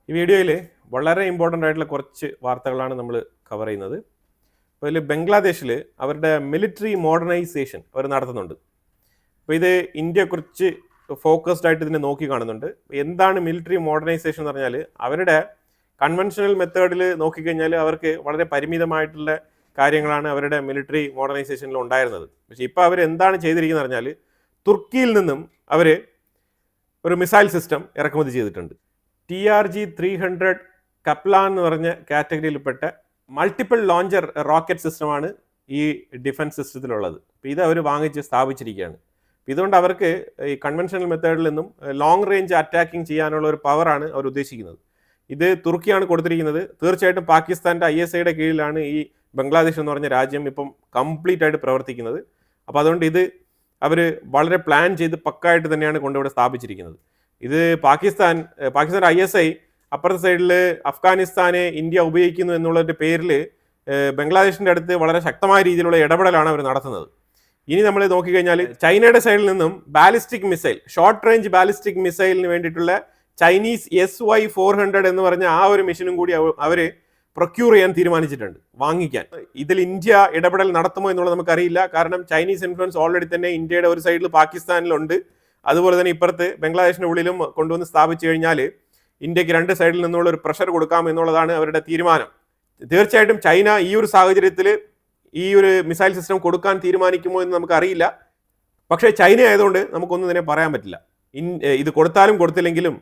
ഈ വീഡിയോയിൽ വളരെ ഇമ്പോർട്ടൻ്റ് ആയിട്ടുള്ള കുറച്ച് വാർത്തകളാണ് നമ്മൾ കവർ ചെയ്യുന്നത്. അപ്പോൾ ഇതിൽ ബംഗ്ലാദേശിൽ അവരുടെ മിലിറ്ററി മോഡേണൈസേഷൻ അവർ നടത്തുന്നുണ്ട്. അപ്പോൾ ഇത് ഇന്ത്യയെക്കുറിച്ച് ഫോക്കസ്ഡ് ആയിട്ട് ഇതിനെ നോക്കി കാണുന്നുണ്ട്. എന്താണ് മിലിറ്ററി മോഡേണൈസേഷൻ എന്ന് പറഞ്ഞാൽ അവരുടെ കൺവെൻഷണൽ മെത്തേഡിൽ നോക്കിക്കഴിഞ്ഞാൽ അവർക്ക് വളരെ പരിമിതമായിട്ടുള്ള കാര്യങ്ങളാണ് അവരുടെ മിലിറ്ററി മോഡേണൈസേഷനിൽ ഉണ്ടായിരുന്നത്. പക്ഷേ ഇപ്പോൾ അവർ എന്താണ് ചെയ്തിരിക്കുന്നത് പറഞ്ഞാൽ തുർക്കിയിൽ നിന്നും അവർ ഒരു മിസൈൽ സിസ്റ്റം ഇറക്കുമതി ചെയ്തിട്ടുണ്ട്. TRG-300 കപ്ലാൻ എന്ന് പറഞ്ഞ കാറ്റഗറിയിൽപ്പെട്ട മൾട്ടിപ്പിൾ ലോഞ്ചർ റോക്കറ്റ് സിസ്റ്റമാണ് ഈ ഡിഫൻസ് സിസ്റ്റത്തിലുള്ളത്. അപ്പോൾ ഇത് അവർ വാങ്ങിച്ച് സ്ഥാപിച്ചിരിക്കുകയാണ്. ഇതുകൊണ്ട് അവർക്ക് ഈ കൺവെൻഷണൽ മെത്തേഡിൽ നിന്നും ലോങ് റേഞ്ച് അറ്റാക്കിംഗ് ചെയ്യാനുള്ള ഒരു പവറാണ് അവർ ഉദ്ദേശിക്കുന്നത്. ഇത് തുർക്കിയാണ് കൊടുത്തിരിക്കുന്നത്. തീർച്ചയായിട്ടും പാകിസ്ഥാൻ്റെ ISIയുടെ കീഴിലാണ് ഈ ബംഗ്ലാദേശ് എന്ന് പറഞ്ഞ രാജ്യം ഇപ്പം കംപ്ലീറ്റ് ആയിട്ട് പ്രവർത്തിക്കുന്നത്. അപ്പോൾ അതുകൊണ്ട് ഇത് അവർ വളരെ പ്ലാൻ ചെയ്ത് പക്കായിട്ട് തന്നെയാണ് കൊണ്ടിവിടെ സ്ഥാപിച്ചിരിക്കുന്നത്. ഇത് പാകിസ്ഥാൻ്റെ ISI അപ്പുറത്തെ സൈഡിൽ അഫ്ഗാനിസ്ഥാനെ ഇന്ത്യ ഉപയോഗിക്കുന്നു എന്നുള്ളതിൻ്റെ പേരിൽ ബംഗ്ലാദേശിൻ്റെ അടുത്ത് വളരെ ശക്തമായ രീതിയിലുള്ള ഇടപെടലാണ് അവർ നടത്തുന്നത്. ഇനി നമ്മൾ നോക്കിക്കഴിഞ്ഞാൽ ചൈനയുടെ സൈഡിൽ നിന്നും ballistic missile, short range ballistic മിസൈലിന് വേണ്ടിയിട്ടുള്ള ചൈനീസ് SY-400 എന്ന് പറഞ്ഞ ആ ഒരു മിഷനും കൂടി അവർ പ്രൊക്യൂർ ചെയ്യാൻ തീരുമാനിച്ചിട്ടുണ്ട്, വാങ്ങിക്കാൻ. ഇതിൽ ഇന്ത്യ ഇടപെടൽ നടത്തുമോ എന്നുള്ളത് നമുക്കറിയില്ല. കാരണം ചൈനീസ് ഇൻഫ്ലുവൻസ് ഓൾറെഡി തന്നെ ഇന്ത്യയുടെ ഒരു സൈഡിൽ പാകിസ്ഥാനിലുണ്ട്. അതുപോലെ തന്നെ ഇപ്പുറത്ത് ബംഗ്ലാദേശിൻ്റെ ഉള്ളിലും കൊണ്ടുവന്ന് സ്ഥാപിച്ചു കഴിഞ്ഞാൽ ഇന്ത്യക്ക് രണ്ട് സൈഡിൽ നിന്നുള്ള ഒരു പ്രഷർ കൊടുക്കാം എന്നുള്ളതാണ് അവരുടെ തീരുമാനം. തീർച്ചയായിട്ടും ചൈന ഈ ഒരു സാഹചര്യത്തിൽ ഈ ഒരു മിസൈൽ സിസ്റ്റം കൊടുക്കാൻ തീരുമാനിക്കുമോ എന്ന് നമുക്കറിയില്ല. പക്ഷേ ചൈന ആയതുകൊണ്ട് നമുക്കൊന്നും തന്നെ പറയാൻ പറ്റില്ല. ഇത് കൊടുത്താലും കൊടുത്തില്ലെങ്കിലും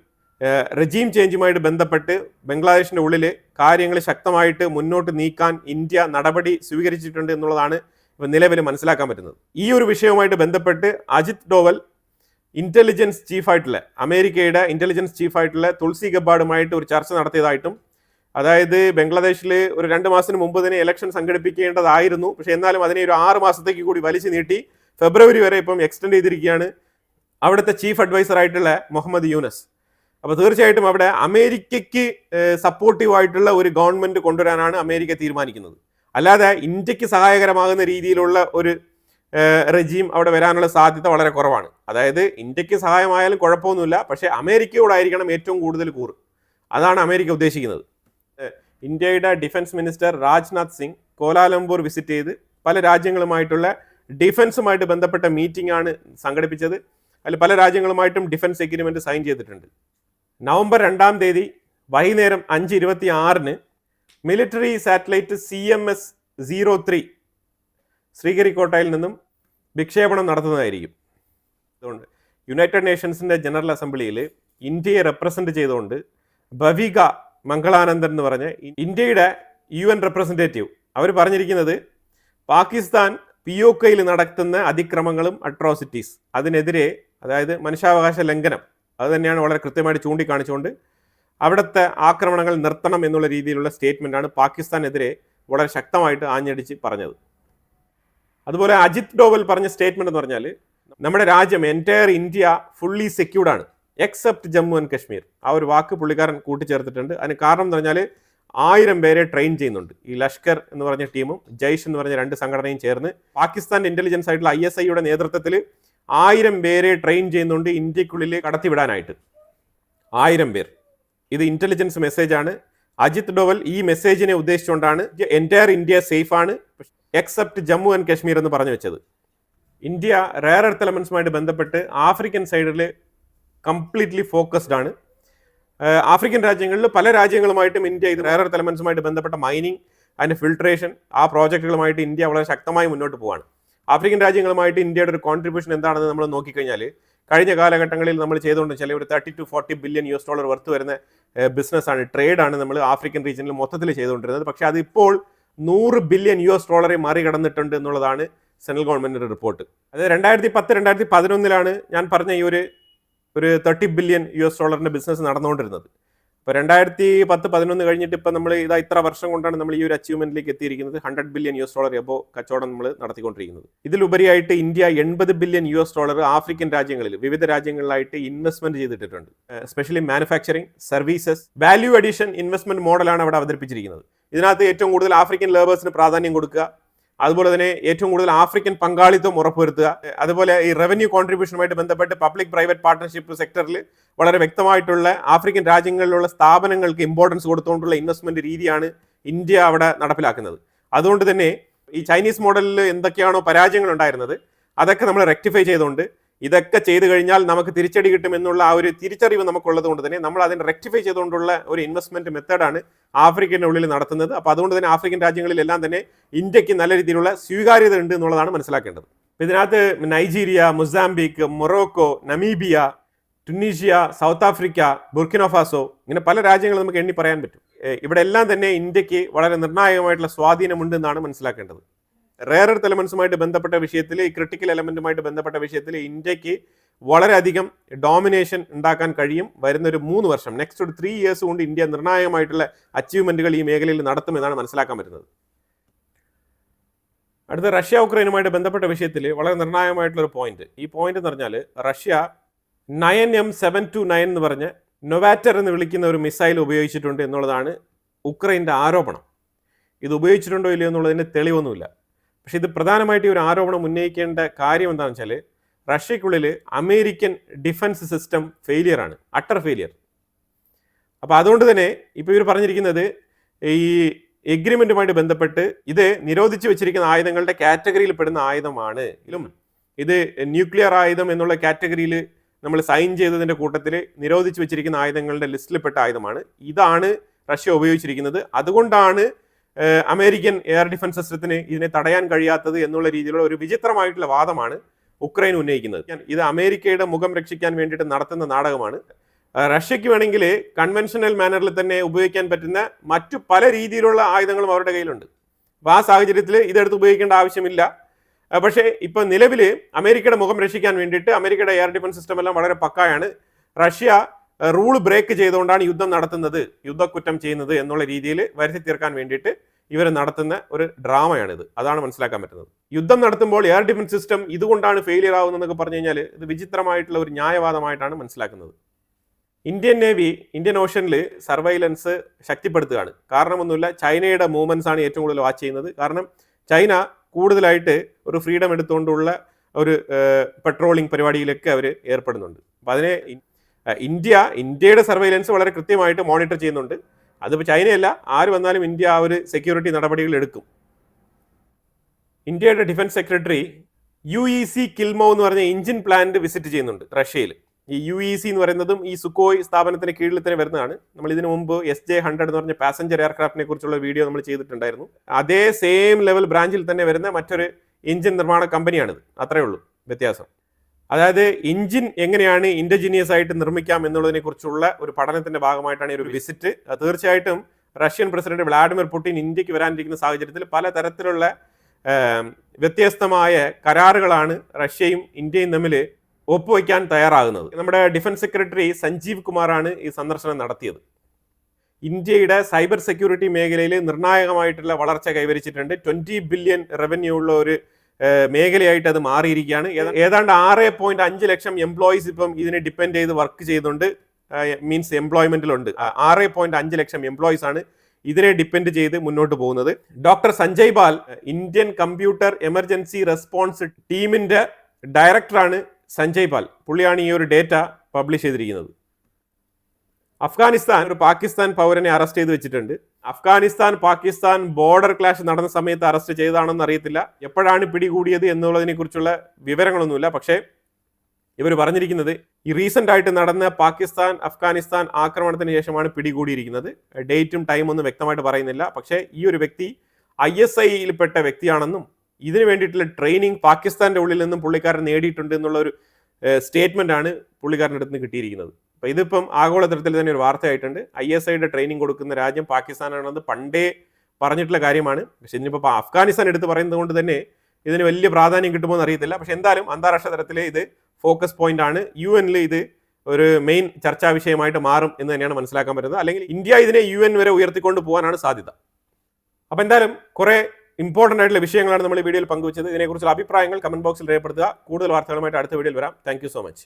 റെജീം ചേഞ്ചുമായിട്ട് ബന്ധപ്പെട്ട് ബംഗ്ലാദേശിൻ്റെ ഉള്ളിൽ കാര്യങ്ങൾ ശക്തമായിട്ട് മുന്നോട്ട് നീക്കാൻ ഇന്ത്യ നടപടി സ്വീകരിച്ചിട്ടുണ്ട് എന്നുള്ളതാണ് ഇപ്പോൾ നിലവിൽ മനസ്സിലാക്കാൻ പറ്റുന്നത്. ഈ ഒരു വിഷയവുമായിട്ട് ബന്ധപ്പെട്ട് അജിത് ഡോവൽ ഇന്റലിജൻസ് ചീഫായിട്ടുള്ള അമേരിക്കയുടെ ഇന്റലിജൻസ് ചീഫായിട്ടുള്ള തുൾസി ഗബ്ബാർഡുമായിട്ട് ഒരു ചർച്ച നടത്തിയതായിട്ടും, അതായത് ബംഗ്ലാദേശിൽ ഒരു 2 മാസത്തിന് മുമ്പ് തന്നെ ഇലക്ഷൻ സംഘടിപ്പിക്കേണ്ടതായിരുന്നു. പക്ഷേ എന്നാലും അതിനെ ഒരു 6 മാസത്തേക്ക് കൂടി വലിച്ചു നീട്ടി ഫെബ്രുവരി വരെ ഇപ്പം എക്സ്റ്റെൻഡ് ചെയ്തിരിക്കുകയാണ് അവിടുത്തെ ചീഫ് അഡ്വൈസർ ആയിട്ടുള്ള മുഹമ്മദ് യൂനസ്. അപ്പോൾ തീർച്ചയായിട്ടും അവിടെ അമേരിക്കയ്ക്ക് സപ്പോർട്ടീവായിട്ടുള്ള ഒരു ഗവൺമെൻറ് കൊണ്ടുവരാനാണ് അമേരിക്ക തീരുമാനിക്കുന്നത്. അല്ലാതെ ഇന്ത്യക്ക് സഹായകരമാകുന്ന രീതിയിലുള്ള ഒരു റെജീം അവിടെ വരാനുള്ള സാധ്യത വളരെ കുറവാണ്. അതായത് ഇന്ത്യക്ക് സഹായമായാലും കുഴപ്പമൊന്നുമില്ല, പക്ഷേ അമേരിക്കയോടായിരിക്കണം ഏറ്റവും കൂടുതൽ കൂറ്. അതാണ് അമേരിക്ക ഉദ്ദേശിക്കുന്നത്. ഇന്ത്യയുടെ defence minister Rajnath Singh Kuala Lumpur visit ചെയ്ത് പല രാജ്യങ്ങളുമായിട്ടുള്ള ഡിഫൻസുമായിട്ട് ബന്ധപ്പെട്ട മീറ്റിംഗ് ആണ് സംഘടിപ്പിച്ചത്. അതിൽ പല രാജ്യങ്ങളുമായിട്ടും ഡിഫൻസ് എഗ്രിമെൻറ്റ് സൈൻ ചെയ്തിട്ടുണ്ട്. നവംബർ 2-ാം തീയതി വൈകുന്നേരം 5:26 മിലിറ്ററി സാറ്റലൈറ്റ് CMS-03 ശ്രീഹരിക്കോട്ടയിൽ നിന്നും വിക്ഷേപണം നടത്തുന്നതായിരിക്കും. അതുകൊണ്ട് യുണൈറ്റഡ് നേഷൻസിൻ്റെ ജനറൽ അസംബ്ലിയിൽ ഇന്ത്യയെ റെപ്രസെൻ്റ് ചെയ്തുകൊണ്ട് ഭവിക മംഗളാനന്ദൻ എന്ന് പറഞ്ഞ ഇന്ത്യയുടെ UN റെപ്രസെൻറ്റേറ്റീവ് അവർ പറഞ്ഞിരിക്കുന്നത് പാകിസ്ഥാൻ POKയിൽ നടത്തുന്ന അതിക്രമങ്ങളും അട്രോസിറ്റീസ് അതിനെതിരെ, അതായത് മനുഷ്യാവകാശ ലംഘനം, അത് തന്നെയാണ് വളരെ കൃത്യമായിട്ട് ചൂണ്ടിക്കാണിച്ചുകൊണ്ട് അവിടുത്തെ ആക്രമണങ്ങൾ നിർത്തണം എന്നുള്ള രീതിയിലുള്ള സ്റ്റേറ്റ്മെൻറ്റാണ് പാകിസ്ഥാനെതിരെ വളരെ ശക്തമായിട്ട് ആഞ്ഞടിച്ച് പറഞ്ഞത്. അതുപോലെ അജിത് ഡോവൽ പറഞ്ഞ സ്റ്റേറ്റ്മെൻറ്റ് എന്ന് പറഞ്ഞാൽ നമ്മുടെ രാജ്യം എൻറ്റയർ ഇന്ത്യ ഫുള്ളി സെക്യൂർഡാണ് എക്സെപ്റ്റ് ജമ്മു ആൻഡ് കശ്മീർ. ആ ഒരു വാക്ക് പുള്ളിക്കാരൻ കൂട്ടിച്ചേർത്തിട്ടുണ്ട്. അതിന് കാരണം എന്ന് പറഞ്ഞാൽ 1000 പേരെ ട്രെയിൻ ചെയ്യുന്നുണ്ട്. ഈ ലഷ്കർ എന്ന് പറഞ്ഞ ടീമും ജയ്ഷ് എന്ന് പറഞ്ഞ 2 സംഘടനയും ചേർന്ന് പാകിസ്ഥാൻ്റെ ഇൻ്റലിജൻസ് ആയിട്ടുള്ള ISIയുടെ നേതൃത്വത്തിൽ 1000 പേരെ ട്രെയിൻ ചെയ്യുന്നുണ്ട് ഇന്ത്യക്കുള്ളിൽ കടത്തിവിടാനായിട്ട്. 1000 പേർ. ഇത് ഇൻ്റലിജൻസ് മെസ്സേജാണ്. അജിത് ഡോവൽ ഈ മെസ്സേജിനെ ഉദ്ദേശിച്ചുകൊണ്ടാണ് എൻറ്റയർ ഇന്ത്യ സേഫാണ് എക്സെപ്റ്റ് ജമ്മു ആൻഡ് കശ്മീർ എന്ന് പറഞ്ഞു വെച്ചത്. ഇന്ത്യ റെയർ എർത്ത് എലമെൻസുമായിട്ട് ബന്ധപ്പെട്ട് ആഫ്രിക്കൻ സൈഡിൽ കംപ്ലീറ്റ്ലി ഫോക്കസ്ഡ് ആണ്. ആഫ്രിക്കൻ രാജ്യങ്ങളിൽ പല രാജ്യങ്ങളുമായിട്ടും ഇന്ത്യ ഇത് റെയർ എർത്ത് എലമെൻസുമായിട്ട് ബന്ധപ്പെട്ട മൈനിങ്, അതിൻ്റെ ഫിൽട്രേഷൻ, ആ പ്രോജക്റ്റുകളുമായിട്ട് ഇന്ത്യ വളരെ ശക്തമായി മുന്നോട്ട് പോവുകയാണ്. ആഫ്രിക്കൻ രാജ്യങ്ങളുമായിട്ട് ഇന്ത്യയുടെ ഒരു കോൺട്രിബ്യൂഷൻ എന്താണെന്ന് നമ്മൾ നോക്കിക്കഴിഞ്ഞാൽ കഴിഞ്ഞ കാലഘട്ടങ്ങളിൽ നമ്മൾ ചെയ്തുകൊണ്ട് വെച്ചാൽ ഒരു $30 to $40 ബില്യൺ വർത്ത് വരുന്ന ബിസിനസ്സാണ്, ട്രേഡാണ് നമ്മൾ ആഫ്രിക്കൻ റീജിയനിൽ മൊത്തത്തിൽ ചെയ്തുകൊണ്ടിരുന്നത്. പക്ഷേ അതിപ്പോൾ $100 ബില്യൺ മറികടന്നിട്ടുണ്ട് എന്നുള്ളതാണ് സെൻട്രൽ ഗവൺമെൻറ്റിൻ്റെ റിപ്പോർട്ട്. അത് 2010-2011 ഞാൻ പറഞ്ഞ ഈ ഒരു $30 ബില്യൺ ബിസിനസ് നടന്നുകൊണ്ടിരുന്നത്. ഇപ്പോൾ 2010-11 കഴിഞ്ഞിട്ട് ഇപ്പം നമ്മൾ ഇത്ര വർഷം കൊണ്ടാണ് നമ്മൾ ഈ ഒരു അച്ചീവ്മെൻറ്റിലേക്ക് എത്തിയിരിക്കുന്നത്. $100 ബില്യൺ എബോ കച്ചവടം നമ്മൾ നടത്തിക്കൊണ്ടിരിക്കുന്നത്. ഇതിലുപരിയായിട്ട് ഇന്ത്യ $80 ബില്യൺ ആഫ്രിക്കൻ രാജ്യങ്ങളിൽ വിവിധ രാജ്യങ്ങളിലായിട്ട് ഇൻവെസ്റ്റ്മെൻറ്റ് ചെയ്തിട്ടുണ്ട്. Especially manufacturing, services, value addition investment മോഡലാണ് അവിടെ അവതരിപ്പിച്ചിരിക്കുന്നത്. ഇതിനകത്ത് ഏറ്റവും കൂടുതൽ ആഫ്രിക്കൻ ലേബേഴ്സിന് പ്രാധാന്യം കൊടുക്കുക, അതുപോലെ തന്നെ ഏറ്റവും കൂടുതൽ ആഫ്രിക്കൻ പങ്കാളിത്തം ഉറപ്പുവരുത്തുക, അതുപോലെ ഈ റവന്യൂ കോൺട്രിബ്യൂഷനുമായിട്ട് ബന്ധപ്പെട്ട് പബ്ലിക് പ്രൈവറ്റ് പാർട്ണർഷിപ്പ് സെക്ടറിൽ വളരെ വ്യക്തമായിട്ടുള്ള ആഫ്രിക്കൻ രാജ്യങ്ങളിലുള്ള സ്ഥാപനങ്ങൾക്ക് ഇമ്പോർട്ടൻസ് കൊടുത്തുകൊണ്ടുള്ള ഇൻവെസ്റ്റ്മെന്റ് രീതിയാണ് ഇന്ത്യ അവിടെ നടപ്പിലാക്കുന്നത്. അതുകൊണ്ട് തന്നെ ഈ ചൈനീസ് മോഡലിൽ എന്തൊക്കെയാണോ പരാജയങ്ങൾ ഉണ്ടായിരുന്നത് അതൊക്കെ നമ്മൾ റെക്ടിഫൈ ചെയ്തുകൊണ്ട് ഇതൊക്കെ ചെയ്തു കഴിഞ്ഞാൽ നമുക്ക് തിരിച്ചടി കിട്ടും എന്നുള്ള ആ ഒരു തിരിച്ചറിവ് നമുക്കുള്ളത് കൊണ്ട് തന്നെ നമ്മൾ അതിനെ റെക്ടിഫൈ ചെയ്തുകൊണ്ടുള്ള ഒരു ഇൻവെസ്റ്റ്മെന്റ് മെത്തേഡാണ് ആഫ്രിക്കൻ്റെ ഉള്ളിൽ നടത്തുന്നത്. അപ്പോൾ അതുകൊണ്ട് തന്നെ ആഫ്രിക്കൻ രാജ്യങ്ങളിലെല്ലാം തന്നെ ഇന്ത്യക്ക് നല്ല രീതിയിലുള്ള സ്വീകാര്യത ഉണ്ട് എന്നുള്ളതാണ് മനസ്സിലാക്കേണ്ടത്. ഇതിനകത്ത് Nigeria, Mozambique, Morocco, Namibia, Tunisia, South Africa, Burkina Faso, ഇങ്ങനെ പല രാജ്യങ്ങൾ നമുക്ക് എണ്ണി പറയാൻ പറ്റും. ഇവിടെ എല്ലാം തന്നെ ഇന്ത്യക്ക് വളരെ നിർണായകമായിട്ടുള്ള സ്വാധീനമുണ്ട് എന്നാണ് മനസ്സിലാക്കേണ്ടത്. റെയർ എർത്ത് എലമെന്റ്സുമായിട്ട് ബന്ധപ്പെട്ട വിഷയത്തിൽ, ഈ ക്രിട്ടിക്കൽ എലമെന്റുമായിട്ട് ബന്ധപ്പെട്ട വിഷയത്തിൽ ഇന്ത്യക്ക് വളരെയധികം ഡോമിനേഷൻ ഉണ്ടാക്കാൻ കഴിയും. വരുന്നൊരു 3 വർഷം, നെക്സ്റ്റ് ഒരു 3 years കൊണ്ട് ഇന്ത്യ നിർണായകമായിട്ടുള്ള അച്ചീവ്മെന്റുകൾ ഈ മേഖലയിൽ നടത്തുമെന്നാണ് മനസ്സിലാക്കാൻ പറ്റുന്നത്. അടുത്ത റഷ്യ ഉക്രൈനുമായിട്ട് ബന്ധപ്പെട്ട വിഷയത്തിൽ വളരെ നിർണായകമായിട്ടുള്ള ഒരു പോയിന്റ്. ഈ പോയിന്റ് എന്ന് പറഞ്ഞാൽ റഷ്യ 9M729 എന്ന് പറഞ്ഞ് നൊവാറ്റർ എന്ന് വിളിക്കുന്ന ഒരു മിസൈൽ ഉപയോഗിച്ചിട്ടുണ്ട് എന്നുള്ളതാണ് ഉക്രൈൻ്റെ ആരോപണം. ഇത് ഉപയോഗിച്ചിട്ടുണ്ടോ ഇല്ലയോ എന്നുള്ളതിന് തെളിവൊന്നുമില്ല. പക്ഷേ ഇത് പ്രധാനമായിട്ട് ഒരു ആരോപണം ഉന്നയിക്കേണ്ട കാര്യം എന്താണെന്ന് വെച്ചാൽ റഷ്യക്കുള്ളിൽ അമേരിക്കൻ ഡിഫൻസ് സിസ്റ്റം ഫെയിലിയറാണ്, അട്ടർ ഫെയിലിയർ. അപ്പോൾ അതുകൊണ്ട് തന്നെ ഇപ്പോൾ ഇവർ പറഞ്ഞിരിക്കുന്നത് ഈ എഗ്രിമെൻറ്റുമായിട്ട് ബന്ധപ്പെട്ട് ഇത് നിരോധിച്ച് വെച്ചിരിക്കുന്ന ആയുധങ്ങളുടെ കാറ്റഗറിയിൽ പെടുന്ന ആയുധമാണ്. ഇത് ന്യൂക്ലിയർ ആയുധം എന്നുള്ള കാറ്റഗറിയിൽ നമ്മൾ സൈൻ ചെയ്തതിൻ്റെ കൂട്ടത്തിൽ നിരോധിച്ച് വെച്ചിരിക്കുന്ന ആയുധങ്ങളുടെ ലിസ്റ്റിൽപ്പെട്ട ആയുധമാണ്. ഇതാണ് റഷ്യ ഉപയോഗിച്ചിരിക്കുന്നത്. അതുകൊണ്ടാണ് അമേരിക്കൻ എയർ ഡിഫൻസ് സിസ്റ്റത്തിന് ഇതിനെ തടയാൻ കഴിയാത്തത് എന്നുള്ള രീതിയിലുള്ള ഒരു വിചിത്രമായിട്ടുള്ള വാദമാണ് ഉക്രൈൻ ഉന്നയിക്കുന്നത്. ഇത് അമേരിക്കയുടെ മുഖം രക്ഷിക്കാൻ വേണ്ടിയിട്ട് നടത്തുന്ന നാടകമാണ്. റഷ്യക്ക് വേണമെങ്കിൽ കൺവെൻഷണൽ മാനറിൽ തന്നെ ഉപയോഗിക്കാൻ പറ്റുന്ന മറ്റു പല രീതിയിലുള്ള ആയുധങ്ങളും അവരുടെ കയ്യിലുണ്ട്. അപ്പോൾ ആ സാഹചര്യത്തിൽ ഇതെടുത്ത് ഉപയോഗിക്കേണ്ട ആവശ്യമില്ല. പക്ഷേ ഇപ്പം നിലവിൽ അമേരിക്കയുടെ മുഖം രക്ഷിക്കാൻ വേണ്ടിയിട്ട് അമേരിക്കയുടെ എയർ ഡിഫൻസ് സിസ്റ്റം എല്ലാം വളരെ പക്കായാണ്. റഷ്യ റൂൾ ബ്രേക്ക് ചെയ്തുകൊണ്ടാണ് യുദ്ധം നടത്തുന്നത്, യുദ്ധക്കുറ്റം ചെയ്യുന്നത് എന്നുള്ള രീതിയിൽ വരുത്തി തീർക്കാൻ വേണ്ടിയിട്ട് ഇവർ നടത്തുന്ന ഒരു ഡ്രാമയാണിത്. അതാണ് മനസ്സിലാക്കാൻ പറ്റുന്നത്. യുദ്ധം നടത്തുമ്പോൾ എയർ ഡിഫൻസ് സിസ്റ്റം ഇതുകൊണ്ടാണ് ഫെയിലിയർ ആവുന്നതെന്നൊക്കെ പറഞ്ഞു കഴിഞ്ഞാൽ ഇത് വിചിത്രമായിട്ടുള്ള ഒരു ന്യായവാദമായിട്ടാണ് മനസ്സിലാക്കുന്നത്. ഇന്ത്യൻ നേവി ഇന്ത്യൻ ഓഷനിൽ സർവൈലൻസ് ശക്തിപ്പെടുത്തുകയാണ്. കാരണമൊന്നുമില്ല, ചൈനയുടെ മൂവ്മെൻറ്റ്സ് ആണ് ഏറ്റവും കൂടുതൽ വാച്ച് ചെയ്യുന്നത്. കാരണം ചൈന കൂടുതലായിട്ട് ഒരു ഫ്രീഡം എടുത്തുകൊണ്ടുള്ള ഒരു പെട്രോളിംഗ് പരിപാടിയിലൊക്കെ അവർ ഏർപ്പെടുന്നുണ്ട്. അപ്പം അതിനെ ഇന്ത്യയുടെ സർവൈലൻസ് വളരെ കൃത്യമായിട്ട് മോണിറ്റർ ചെയ്യുന്നുണ്ട്. അതിപ്പോൾ ചൈനയല്ല, ആര് വന്നാലും ഇന്ത്യ ആ ഒരു സെക്യൂരിറ്റി നടപടികൾ എടുക്കും. ഇന്ത്യയുടെ ഡിഫൻസ് സെക്രട്ടറി UEC കിൽമോ എന്ന് പറഞ്ഞ എഞ്ചിൻ പ്ലാന്റ് വിസിറ്റ് ചെയ്യുന്നുണ്ട് റഷ്യയിൽ. ഈ UEC എന്ന് പറയുന്നതും ഈ സുക്കോയ് സ്ഥാപനത്തിന് കീഴിൽ തന്നെ വരുന്നതാണ്. നമ്മൾ ഇതിനു മുമ്പ് SJ-100 എന്ന് പറഞ്ഞ പാസഞ്ചർ എയർക്രാഫ്റ്റിനെ കുറിച്ചുള്ള വീഡിയോ നമ്മൾ ചെയ്തിട്ടുണ്ടായിരുന്നു. അതേ സെയിം ലെവൽ ബ്രാഞ്ചിൽ തന്നെ വരുന്ന മറ്റൊരു എഞ്ചിൻ നിർമ്മാണ കമ്പനിയാണിത്. അത്രയേ ഉള്ളൂ വ്യത്യാസം. അതായത് എഞ്ചിൻ എങ്ങനെയാണ് ഇൻഡിജീനിയസ് ആയിട്ട് നിർമ്മിക്കാം എന്നുള്ളതിനെ കുറിച്ചുള്ള ഒരു പഠനത്തിന്റെ ഭാഗമായിട്ടാണ് ഈ ഒരു വിസിറ്റ്. തീർച്ചയായിട്ടും റഷ്യൻ പ്രസിഡന്റ് വ്ളാഡിമിർ പുടിൻ ഇന്ത്യക്ക് വരാനിരിക്കുന്ന സാഹചര്യത്തിൽ പലതരത്തിലുള്ള വ്യത്യസ്തമായ കരാറുകളാണ് റഷ്യയും ഇന്ത്യയും തമ്മിൽ ഒപ്പുവയ്ക്കാൻ തയ്യാറാകുന്നത്. നമ്മുടെ ഡിഫൻസ് സെക്രട്ടറി സഞ്ജീവ് കുമാറാണ് ഈ സന്ദർശനം നടത്തിയത്. ഇന്ത്യയുടെ സൈബർ സെക്യൂരിറ്റി മേഖലയിൽ നിർണായകമായിട്ടുള്ള വളർച്ച കൈവരിച്ചിട്ടുണ്ട്. 20 ബില്യൺ റവന്യൂ ഉള്ള ഒരു മേഖലയായിട്ട് അത് മാറിയിരിക്കുകയാണ്. ഏതാണ്ട് 6.5 ലക്ഷം എംപ്ലോയീസ് ഇപ്പം ഇതിനെ ഡിപ്പെൻഡ് ചെയ്ത് വർക്ക് ചെയ്യുന്നുണ്ട്, മീൻസ് എംപ്ലോയ്മെന്റിലുണ്ട്. 6.5 ലക്ഷം എംപ്ലോയീസ് ആണ് ഇതിനെ ഡിപ്പെൻഡ് ചെയ്ത് മുന്നോട്ട് പോകുന്നത്. ഡോക്ടർ സഞ്ജയ് ബാൽ ഇന്ത്യൻ കമ്പ്യൂട്ടർ എമർജൻസി റെസ്പോൺസ് ടീമിന്റെ ഡയറക്ടറാണ്. സഞ്ജയ് പാൽ പുള്ളിയാണ് ഈ ഒരു ഡേറ്റ പബ്ലിഷ് ചെയ്തിരിക്കുന്നത്. അഫ്ഗാനിസ്ഥാൻ ഒരു പാകിസ്ഥാൻ പൗരനെ അറസ്റ്റ് ചെയ്ത് വെച്ചിട്ടുണ്ട്. പാകിസ്ഥാൻ ബോർഡർ ക്ലാഷ് നടന്ന സമയത്ത് അറസ്റ്റ് ചെയ്തതാണെന്ന് അറിയത്തില്ല. എപ്പോഴാണ് പിടികൂടിയത് എന്നുള്ളതിനെ കുറിച്ചുള്ള വിവരങ്ങളൊന്നുമില്ല. പക്ഷേ ഇവർ പറഞ്ഞിരിക്കുന്നത് ഈ റീസെന്റ് ആയിട്ട് നടന്ന അഫ്ഗാനിസ്ഥാൻ ആക്രമണത്തിന് ശേഷമാണ് പിടികൂടിയിരിക്കുന്നത്. ഡേറ്റും ടൈം ഒന്നും വ്യക്തമായിട്ട് പറയുന്നില്ല. പക്ഷേ ഈ ഒരു വ്യക്തി ISIയിൽപ്പെട്ട വ്യക്തിയാണെന്നും ഇതിനു വേണ്ടിയിട്ടുള്ള ട്രെയിനിങ് പാകിസ്ഥാന്റെ ഉള്ളിൽ നിന്നും പുള്ളിക്കാരൻ നേടിയിട്ടുണ്ട് എന്നുള്ള ഒരു സ്റ്റേറ്റ്മെന്റ് ആണ് പുള്ളിക്കാരൻ്റെ അടുത്ത് നിന്ന് കിട്ടിയിരിക്കുന്നത്. അപ്പോൾ ഇതിപ്പം ആഗോളതലത്തിൽ തന്നെ ഒരു വാർത്തയായിട്ടുണ്ട്. ISIയുടെ ട്രെയിനിങ് കൊടുക്കുന്ന രാജ്യം പാകിസ്ഥാനാണെന്ന് പണ്ടേ പറഞ്ഞിട്ടുള്ള കാര്യമാണ്. പക്ഷെ ഇനിയിപ്പോൾ അഫ്ഗാനിസ്ഥാൻ എടുത്ത് പറയുന്നത് കൊണ്ട് തന്നെ ഇതിന് വലിയ പ്രാധാന്യം കിട്ടുമോ എന്ന് അറിയത്തില്ല. പക്ഷെ എന്തായാലും അന്താരാഷ്ട്ര തലത്തിൽ ഇത് ഫോക്കസ് പോയിന്റ് ആണ്. UN ഇത് ഒരു മെയിൻ ചർച്ചാ വിഷയമായിട്ട് മാറും എന്ന് തന്നെയാണ് മനസ്സിലാക്കാൻ പറ്റുന്നത്. അല്ലെങ്കിൽ ഇന്ത്യ ഇതിനെ UN വരെ ഉയർത്തിക്കൊണ്ട് പോകാനാണ് സാധ്യത. അപ്പോൾ എന്തായാലും കുറേ ഇമ്പോർട്ടൻ്റ് ആയിട്ടുള്ള വിഷയങ്ങളാണ് നമ്മൾ ഈ വീഡിയോയിൽ പങ്കുവച്ചത്. ഇതിനെക്കുറിച്ചുള്ള അഭിപ്രായങ്ങൾ കമന്റ് ബോക്സിൽ രേഖപ്പെടുത്തുക. കൂടുതൽ വാർത്തകളുമായിട്ട് അടുത്ത വീഡിയോയിൽ വരാം. Thank you so much.